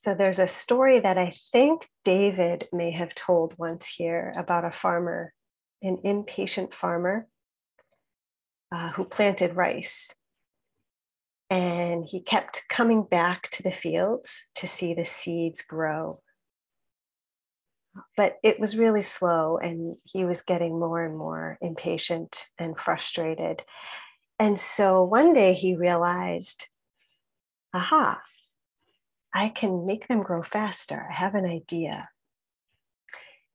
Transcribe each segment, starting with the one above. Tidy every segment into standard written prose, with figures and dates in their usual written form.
So there's a story that I think David may have told once here about a farmer, an impatient farmer who planted rice. And he kept coming back to the fields to see the seeds grow. But it was really slow, and he was getting more and more impatient and frustrated. And so one day he realized, aha, I can make them grow faster. I have an idea.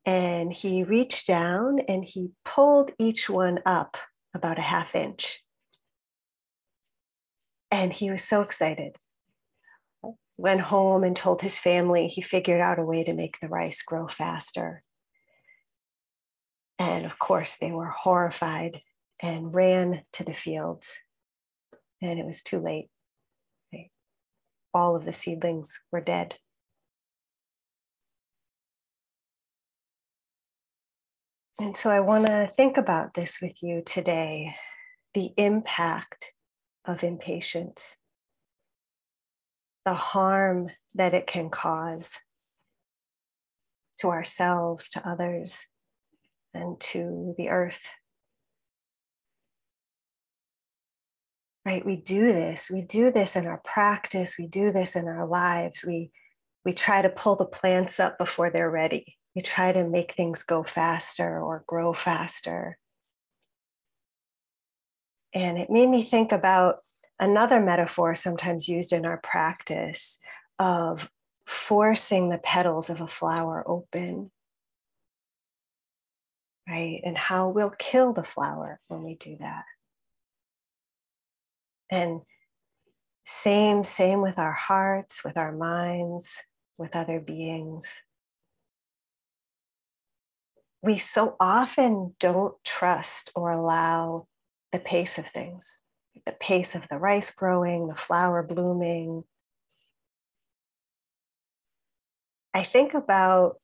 And he reached down and he pulled each one up about a half inch. And he was so excited. Went home and told his family he figured out a way to make the rice grow faster. And of course, they were horrified and ran to the fields. And it was too late. All of the seedlings were dead. And so I want to think about this with you today, the impact of impatience, the harm that it can cause to ourselves, to others, and to the earth. Right? We do this in our practice, we do this in our lives. We try to pull the plants up before they're ready. We try to make things go faster or grow faster. And it made me think about another metaphor sometimes used in our practice of forcing the petals of a flower open, right? And how we'll kill the flower when we do that. And same with our hearts, with our minds, with other beings. We so often don't trust or allow the pace of things, the pace of the rice growing, the flower blooming. I think about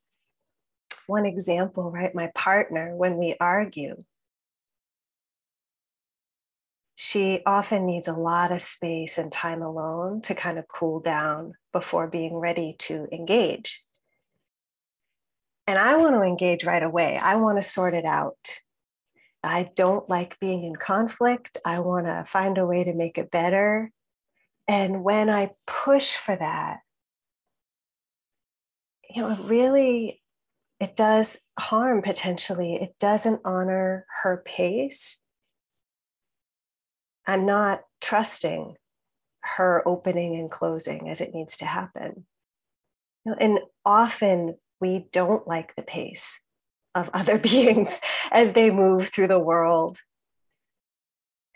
one example, right? My partner, when we argue, she often needs a lot of space and time alone to kind of cool down before being ready to engage. And I want to engage right away. I want to sort it out. I don't like being in conflict. I want to find a way to make it better. And when I push for that, it does harm potentially. It doesn't honor her pace. I'm not trusting her opening and closing as it needs to happen. And often we don't like the pace of other beings as they move through the world,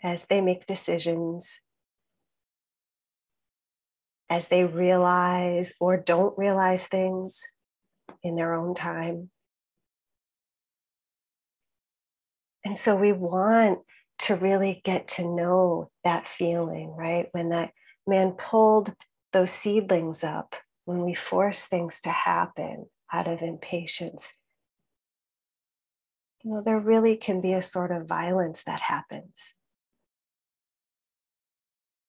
as they make decisions, as they realize or don't realize things in their own time. And so we want to really get to know that feeling, right? When that man pulled those seedlings up, when we force things to happen out of impatience, there really can be a sort of violence that happens.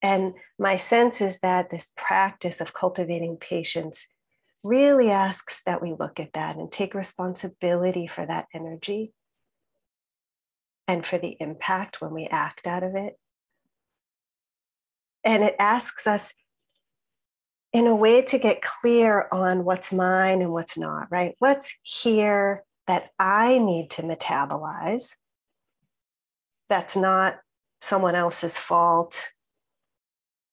And my sense is that this practice of cultivating patience really asks that we look at that and take responsibility for that energy and for the impact when we act out of it. And it asks us in a way to get clear on what's mine and what's not, right? What's here that I need to metabolize that's not someone else's fault,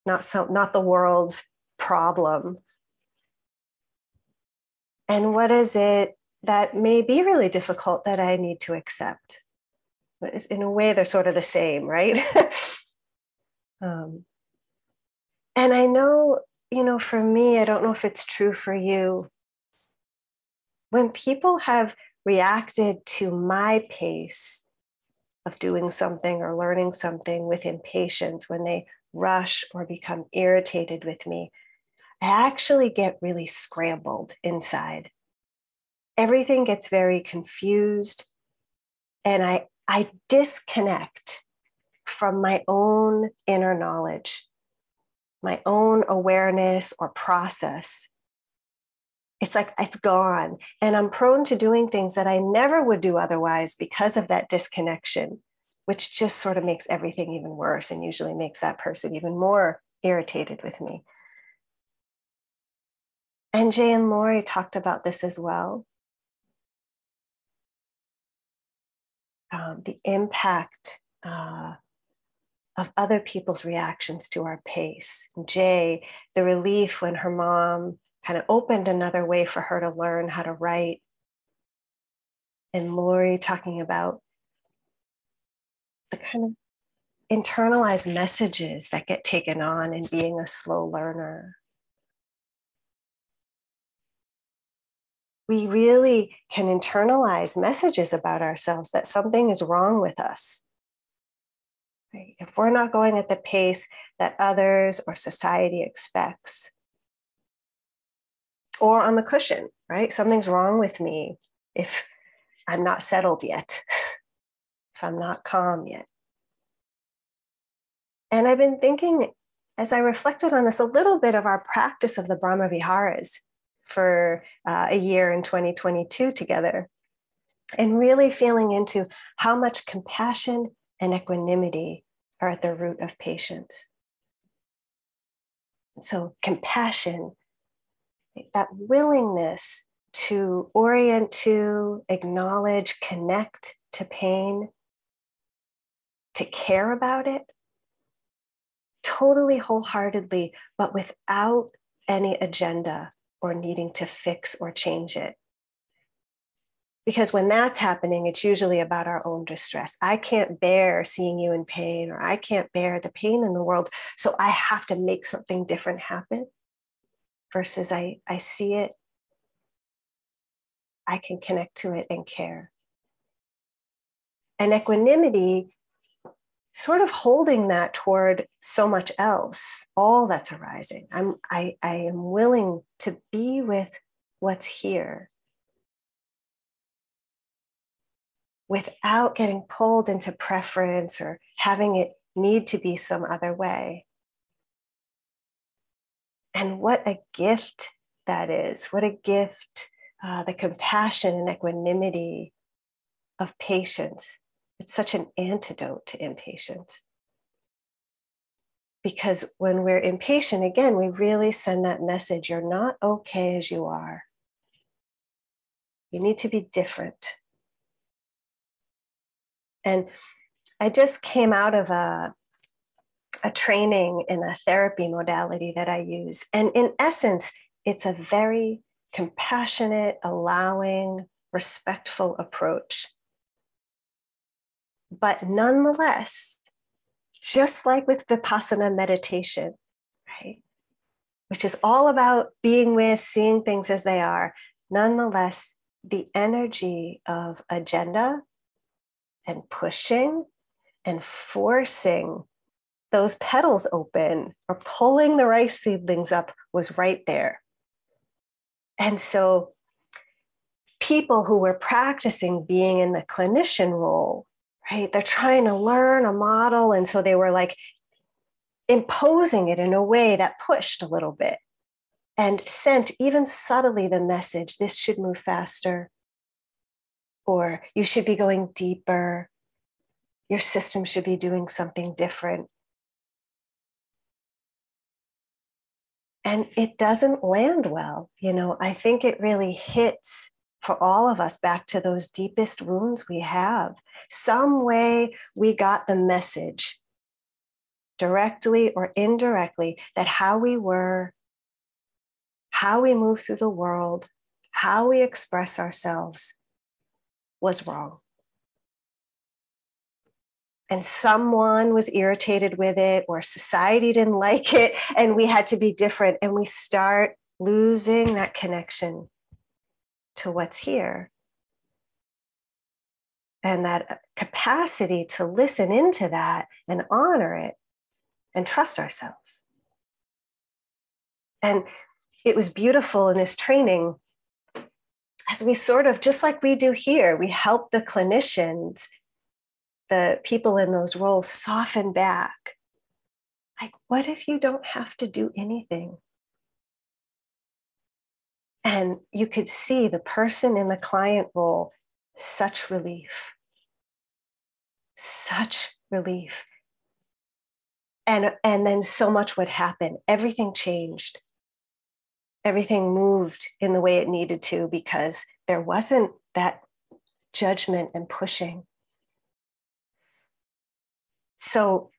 not the world's problem. And what is it that may be really difficult that I need to accept? In a way, they're sort of the same, right? And I know, for me, I don't know if it's true for you. When people have reacted to my pace of doing something or learning something with impatience, when they rush or become irritated with me, I actually get really scrambled inside. Everything gets very confused, and I disconnect from my own inner knowledge, my own awareness or process It's like it's gone. And I'm prone to doing things that I never would do otherwise because of that disconnection, which just sort of makes everything even worse and usually makes that person even more irritated with me. And Jay and Lori talked about this as well. The impact of other people's reactions to our pace. Jay, the relief when her mom kind of opened another way for her to learn how to write. And Lori talking about the kind of internalized messages that get taken on in being a slow learner. We really can internalize messages about ourselves that something is wrong with us. Right? If we're not going at the pace that others or society expects, or on the cushion, right? Something's wrong with me if I'm not settled yet, if I'm not calm yet. And I've been thinking, as I reflected on this, a little bit of our practice of the Brahma Viharas for a year in 2022 together, and really feeling into how much compassion and equanimity are at the root of patience. So compassion, that willingness to orient to, acknowledge, connect to pain, to care about it, totally wholeheartedly, but without any agenda or needing to fix or change it. Because when that's happening, it's usually about our own distress. I can't bear seeing you in pain, or I can't bear the pain in the world, so I have to make something different happen. Versus I see it, I can connect to it and care. And equanimity, sort of holding that toward so much else, all that's arising. I am willing to be with what's here without getting pulled into preference or having it need to be some other way. And what a gift that is. What a gift, the compassion and equanimity of patience. It's such an antidote to impatience. Because when we're impatient, again, we really send that message, you're not okay as you are. You need to be different. And I just came out of a training in a therapy modality that I use. And in essence, it's a very compassionate, allowing, respectful approach. But nonetheless, just like with Vipassana meditation, right, which is all about being with, seeing things as they are, nonetheless, the energy of agenda and pushing and forcing those petals open or pulling the rice seedlings up was right there. And so people who were practicing being in the clinician role, right, they're trying to learn a model. And so they were like imposing it in a way that pushed a little bit and sent even subtly the message, this should move faster, or you should be going deeper, your system should be doing something different. And it doesn't land well. You know, I think it really hits for all of us back to those deepest wounds we have. Some way we got the message, directly or indirectly, that how we were, how we move through the world, how we express ourselves was wrong. And someone was irritated with it, or society didn't like it, and we had to be different. And we start losing that connection to what's here. And that capacity to listen into that and honor it and trust ourselves. And it was beautiful in this training, as we sort of, just like we do here, we help the clinicians, the people in those roles, soften back. Like, what if you don't have to do anything? And you could see the person in the client role, such relief, such relief. And then so much would happen. Everything changed. Everything moved in the way it needed to because there wasn't that judgment and pushing. So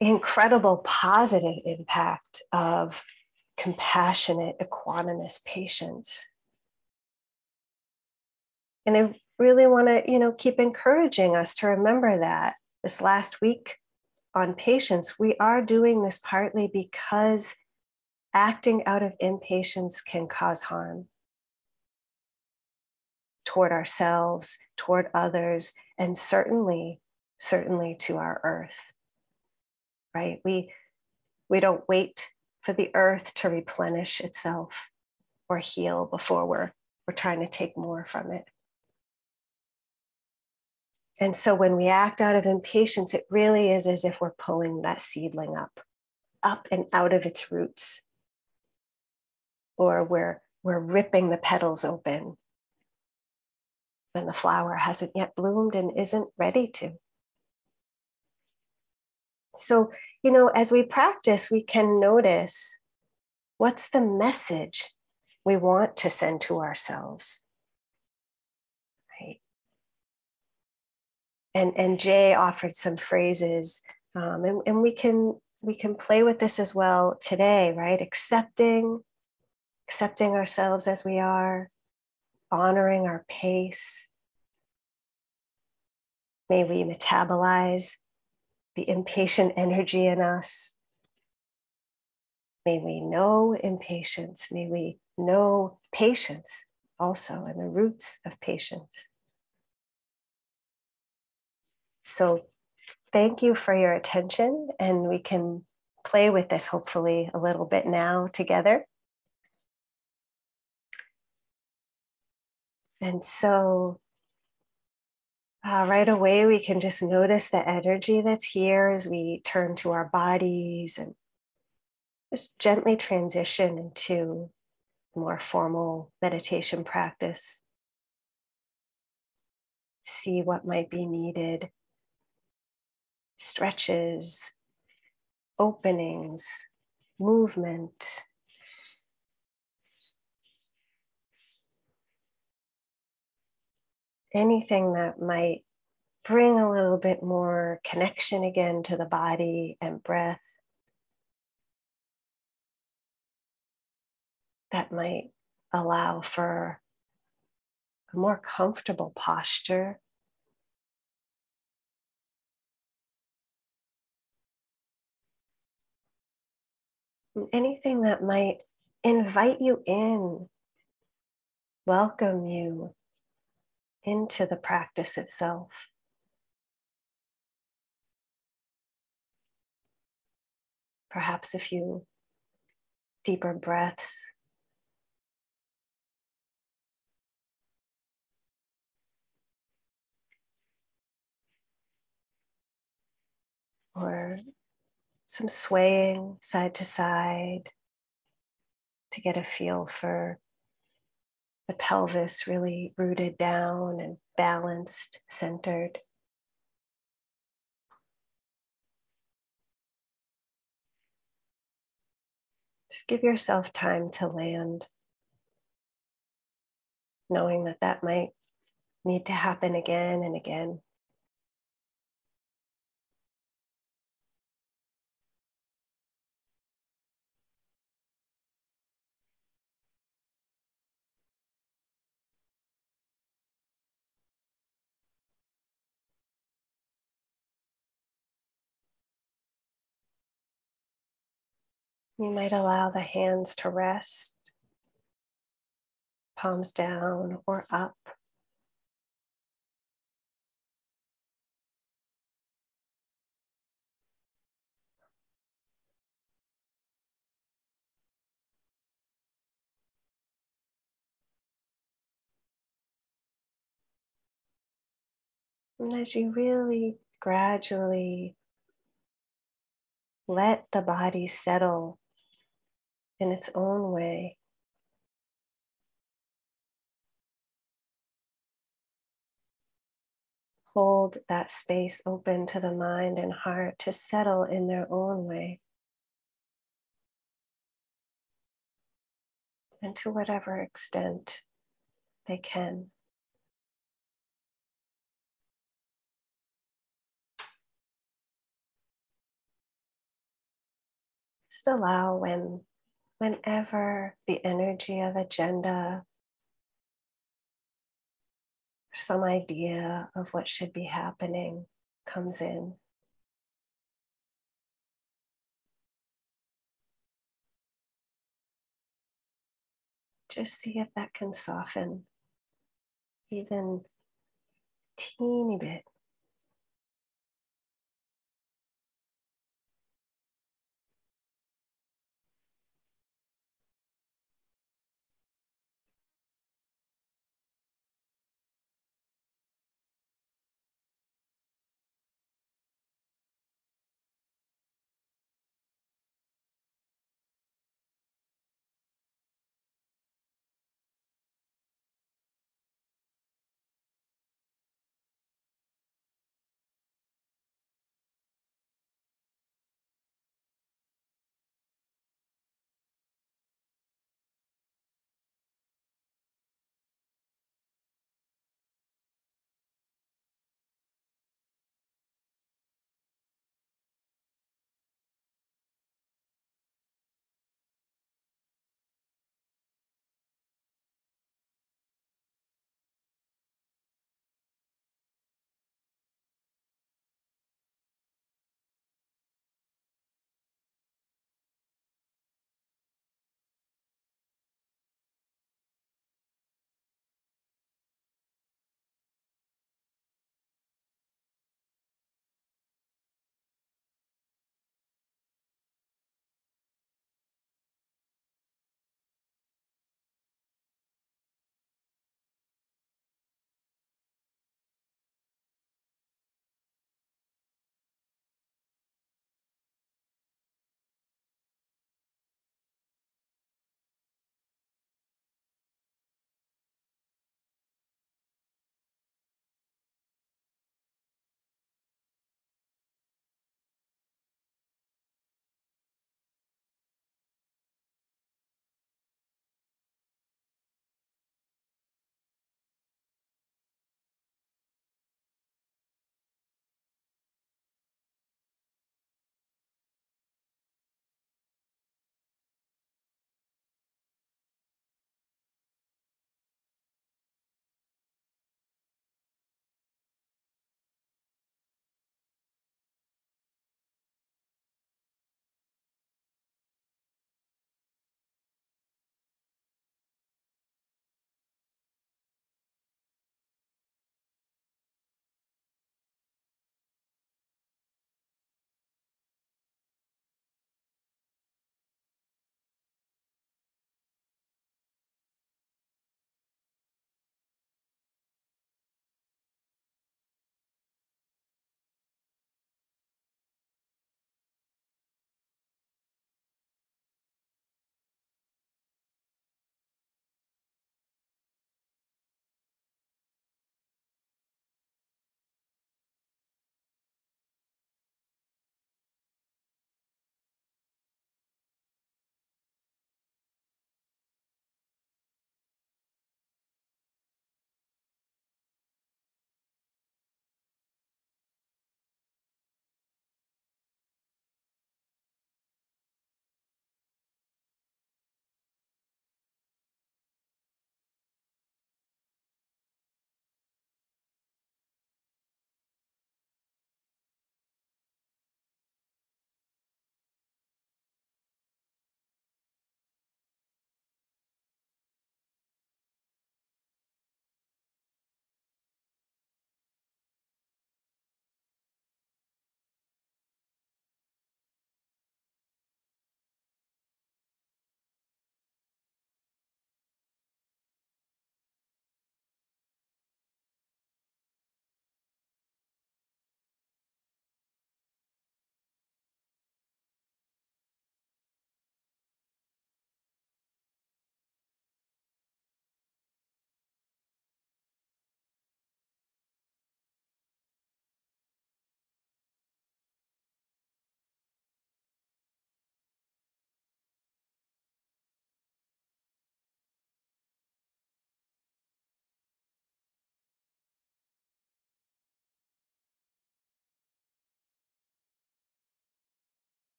incredible positive impact of compassionate, equanimous patience. And I really want to, keep encouraging us to remember that this last week on patience, we are doing this partly because acting out of impatience can cause harm toward ourselves, toward others, and certainly to our earth, right? We don't wait for the earth to replenish itself or heal before we're trying to take more from it. And so when we act out of impatience, it really is as if we're pulling that seedling up and out of its roots, or we're ripping the petals open when the flower hasn't yet bloomed and isn't ready to. So, as we practice, we can notice what's the message we want to send to ourselves, right? And Jay offered some phrases, and we can play with this as well today, right? Accepting ourselves as we are, honoring our pace. May we metabolize the impatient energy in us. May we know impatience. May we know patience also, and the roots of patience. So thank you for your attention, and we can play with this hopefully a little bit now together. And so right away, we can just notice the energy that's here as we turn to our bodies and just gently transition into more formal meditation practice. See what might be needed. Stretches, openings, movement. Anything that might bring a little bit more connection again to the body and breath. That might allow for a more comfortable posture. Anything that might invite you in, welcome you into the practice itself. Perhaps a few deeper breaths. Or some swaying side to side to get a feel for the pelvis really rooted down and balanced, centered. Just give yourself time to land, knowing that that might need to happen again and again. You might allow the hands to rest, palms down or up. And as you really gradually let the body settle in its own way, hold that space open to the mind and heart to settle in their own way. And to whatever extent they can. Just allow whenever the energy of agenda, some idea of what should be happening comes in. Just see if that can soften even a teeny bit.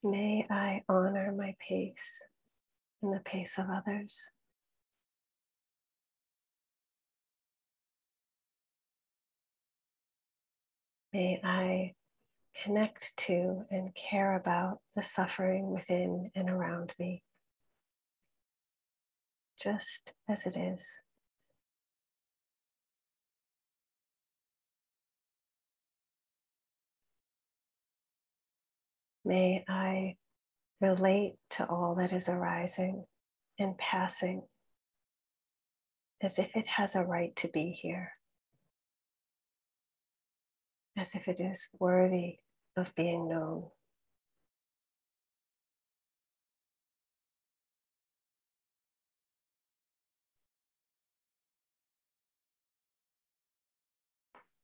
May I honor my pace and the pace of others. May I connect to and care about the suffering within and around me, just as it is. May I relate to all that is arising and passing as if it has a right to be here, as if it is worthy of being known.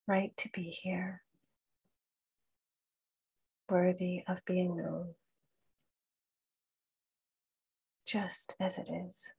Right to be here, worthy of being known, just as it is.